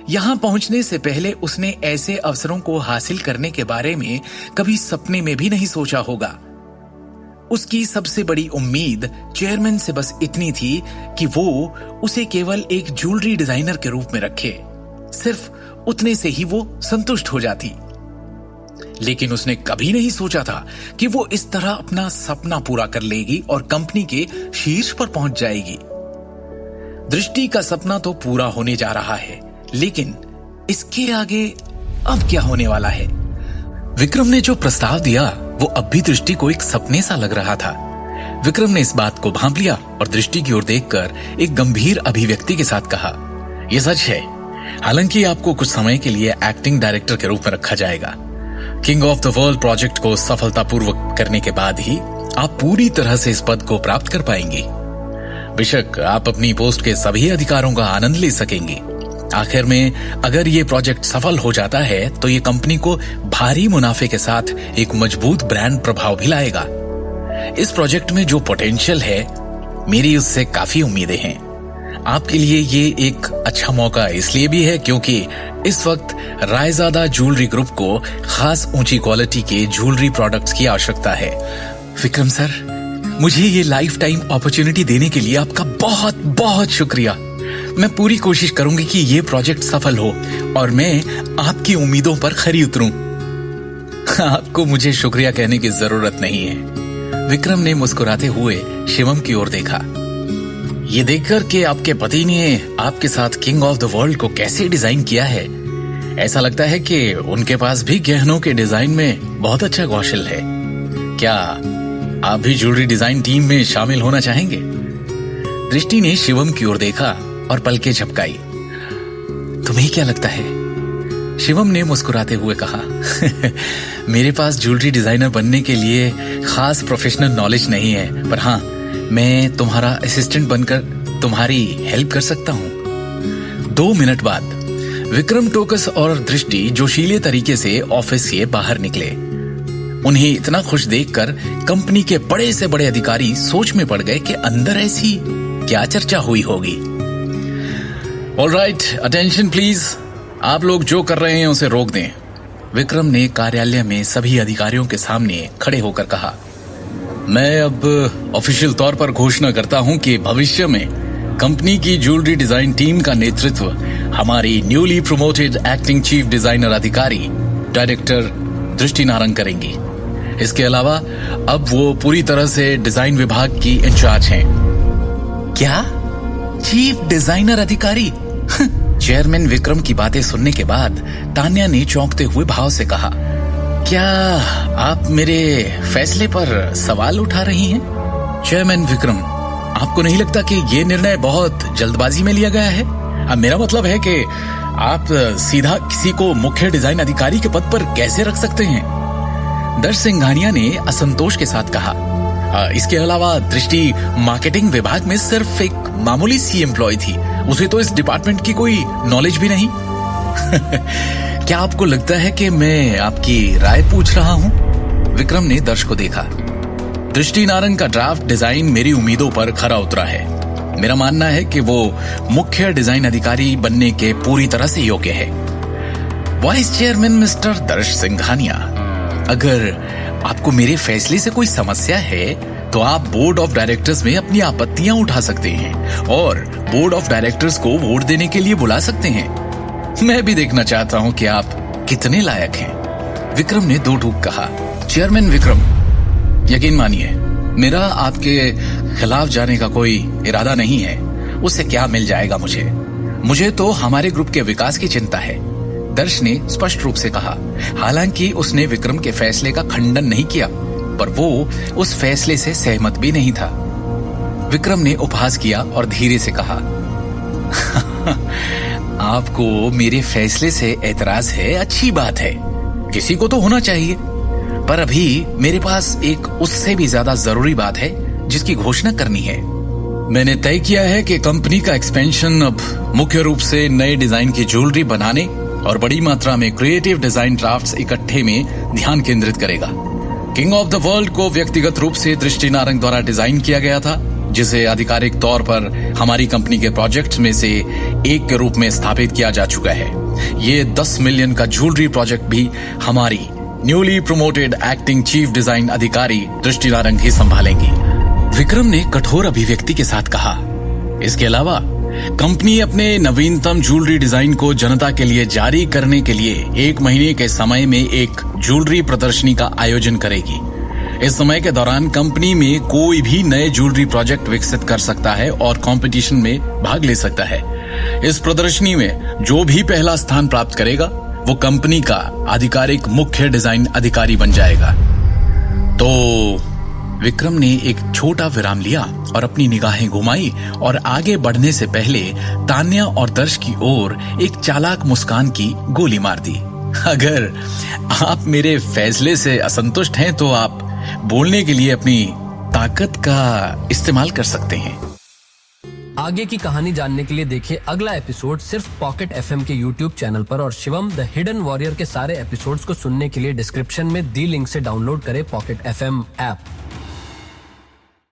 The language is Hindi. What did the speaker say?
यहां पहुंचने से पहले उसने ऐसे अवसरों को हासिल करने के बारे में कभी सपने में भी नहीं सोचा होगा। उसकी सबसे बड़ी उम्मीद चेयरमैन से बस इतनी थी कि वो उसे केवल एक ज्वेलरी डिजाइनर के रूप में रखे। सिर्फ उतने से ही वो संतुष्ट हो जाती। लेकिन उसने कभी नहीं सोचा था कि वो इस तरह अपना सपना पूरा कर लेगी और कंपनी के शीर्ष पर पहुंच जाएगी। दृष्टि का सपना तो पूरा होने जा रहा है, लेकिन इसके आगे अब क्या होने वाला है? विक्रम ने जो प्रस्ताव दिया वो अब भी दृष्टि को एक सपने सा लग रहा था। विक्रम ने इस बात को भांप लिया और दृष्टि की ओर देखकर एक गंभीर अभिव्यक्ति के साथ कहा, यह सच है। हालांकि आपको कुछ समय के लिए एक्टिंग डायरेक्टर के रूप में रखा जाएगा। King of the world project को सफलतापूर्वक करने के बाद ही आप पूरी तरह से इस पद को प्राप्त कर पाएंगे। बेशक आप अपनी पोस्ट के सभी अधिकारों का आनंद ले सकेंगे। आखिर में अगर ये प्रोजेक्ट सफल हो जाता है तो ये कंपनी को भारी मुनाफे के साथ एक मजबूत ब्रांड प्रभाव भी लाएगा। इस प्रोजेक्ट में जो पोटेंशियल है, मेरी उससे काफी उम्मीदें हैं। आपके लिए ये एक अच्छा मौका इसलिए भी है क्योंकि इस वक्त रायजादा ज्वेलरी ग्रुप को खास ऊंची क्वालिटी के ज्वेलरी प्रोडक्ट्स की आवश्यकता है। विक्रम सर, मुझे ये लाइफ टाइम अपॉर्चुनिटी देने के लिए आपका बहुत बहुत शुक्रिया। मैं पूरी कोशिश करूंगी कि ये प्रोजेक्ट सफल हो और मैं आपकी उम्मीदों पर खरी उतरूं। आपको मुझे शुक्रिया कहने की जरूरत नहीं है। विक्रम ने मुस्कुराते हुए शिवम की ओर देखा। ये देखकर कि आपके पति ने आपके साथ किंग ऑफ द वर्ल्ड को कैसे डिजाइन किया है, ऐसा लगता है कि उनके पास भी गहनों के डिजाइन में बहुत अच्छा कौशल है। क्या आप भी ज्वेलरी डिजाइन टीम में शामिल होना चाहेंगे? दृष्टि ने शिवम की ओर देखा और पलकें झपकाई। तुम्हें क्या लगता है? शिवम ने मुस्कुराते हुए कहा, मेरे पास ज्वेलरी डिजाइनर बनने के लिए खास प्रोफेशनल नॉलेज नहीं है, पर हाँ, मैं तुम्हारा असिस्टेंट बनकर तुम्हारी हेल्प कर सकता हूं। 2 मिनट बाद विक्रम टोकस और दृष्टि जोशीले तरीके से ऑफिस से बाहर निकले। उन्हें इतना खुश देखकर कंपनी के बड़े से बड़े अधिकारी सोच में पड़ गए कि अंदर ऐसी क्या चर्चा हुई होगी। Alright, attention please. आप लोग जो कर रहे हैं उसे रोक दें। विक्रम ने कार्यालय में सभी अधिकारियों के सामने खड़े होकर कहा, मैं अब ऑफिशियल तौर पर घोषणा करता हूं कि भविष्य में कंपनी की ज्वेलरी डिजाइन टीम का नेतृत्व हमारी newly promoted acting chief designer अधिकारी डायरेक्टर दृष्टि नारंग करेंगी। इसके अलावा अब वो पूरी तरह से डिजाइन विभाग की इंचार्ज हैं। क्या? चीफ डिजाइनर अधिकारी? चेयरमैन विक्रम की बातें सुनने के बाद तान्या ने चौंकते हुए भाव से कहा, क्या आप मेरे फैसले पर सवाल उठा रही हैं? चेयरमैन विक्रम, आपको नहीं लगता कि ये निर्णय बहुत जल्दबाजी में लिया गया है? अब मेरा मतलब है कि आप सीधा किसी को मुख्य डिजाइन अधिकारी के पद पर कैसे रख सकते हैं? दर्श सिंघानिया ने असंतोष के साथ कहा, इसके अलावा दृष्टि मार्केटिंग विभाग में सिर्फ एक मामूली सी एम्प्लॉय थी। उसे तो इस डिपार्टमेंट की कोई नॉलेज भी नहीं। क्या आपको लगता है कि मैं आपकी राय पूछ रहा हूं? विक्रम ने दर्श को देखा। दृष्टि नारंग का ड्राफ्ट डिजाइन मेरी उम्मीदों पर खरा उतरा है। मेरा मानना है कि वो मुख्य डिजाइन अधिकारी बनने के पूरी तरह से योग्य है। वाइस चेयरमैन मिस्टर दर्श सिंघानिया, अगर आपको मेरे फैसले से कोई समस्या है तो आप बोर्ड ऑफ डायरेक्टर्स में अपनी आपत्तियां उठा सकते हैं और बोर्ड ऑफ डायरेक्टर्स को वोट देने के लिए बुला सकते हैं। मैं भी देखना चाहता हूं कि आप कितने लायक हैं। विक्रम ने दो टूक कहा। चेयरमैन विक्रम, यकीन मानिए मेरा आपके खिलाफ जाने का कोई इरादा नहीं है। उससे क्या मिल जाएगा मुझे तो हमारे ग्रुप के विकास की चिंता है, दर्श ने स्पष्ट रूप से कहा। हालांकि उसने विक्रम के फैसले का खंडन नहीं किया, पर वो उस फैसले से सहमत भी नहीं था। विक्रम ने उपहास किया और धीरे से कहा, आपको मेरे फैसले से एतराज है, अच्छी बात है, किसी को तो होना चाहिए, पर अभी मेरे पास एक उससे भी ज्यादा जरूरी बात है जिसकी घोषणा करनी है। मैंने तय किया है कि कंपनी का एक्सपेंशन अब मुख्य रूप से नए डिजाइन की ज्वेलरी बनाने और बड़ी मात्रा में क्रिएटिव डिजाइन ड्राफ्ट्स इकट्ठे में ध्यान केंद्रित करेगा। किंग ऑफ द वर्ल्ड को व्यक्तिगत रूप से दृष्टि नारंग द्वारा डिजाइन किया गया था। जिसे आधिकारिक तौर पर हमारी कंपनी के प्रोजेक्ट्स में से एक के रूप में स्थापित किया जा चुका है। ये 10 मिलियन का ज्वेलरी प्रोजेक्ट भी हमारी newly promoted acting chief design अधिकारी दृष्टि नारंग ही संभालेंगी। विक्रम ने कठोर अभिव्यक्ति के साथ कहा। इसके अलावा कंपनी अपने नवीनतम ज्वेलरी डिजाइन को जनता के लिए जारी करने के लिए 1 महीने के समय में एक ज्वेलरी प्रदर्शनी का आयोजन करेगी। इस समय के दौरान कंपनी में कोई भी नए ज्वेलरी प्रोजेक्ट विकसित कर सकता है और कंपटीशन में भाग ले सकता है। इस प्रदर्शनी में जो भी पहला स्थान प्राप्त करेगा वो कंपनी का आधिकारिक मुख्य डिजाइन अधिकारी बन जाएगा। तो विक्रम ने एक छोटा विराम लिया और अपनी निगाहें घुमाई और आगे बढ़ने से पहले तान्या और दर्श की ओर एक चालाक मुस्कान की गोली मार दी। अगर आप मेरे फैसले से असंतुष्ट हैं तो आप बोलने के लिए अपनी ताकत का इस्तेमाल कर सकते हैं। आगे की कहानी जानने के लिए देखिए अगला एपिसोड सिर्फ पॉकेट एफएम के YouTube चैनल पर और शिवम द हिडन वॉरियर के सारे एपिसोड्स को सुनने के लिए डिस्क्रिप्शन में दी लिंक से डाउनलोड करें पॉकेट एफएम ऐप।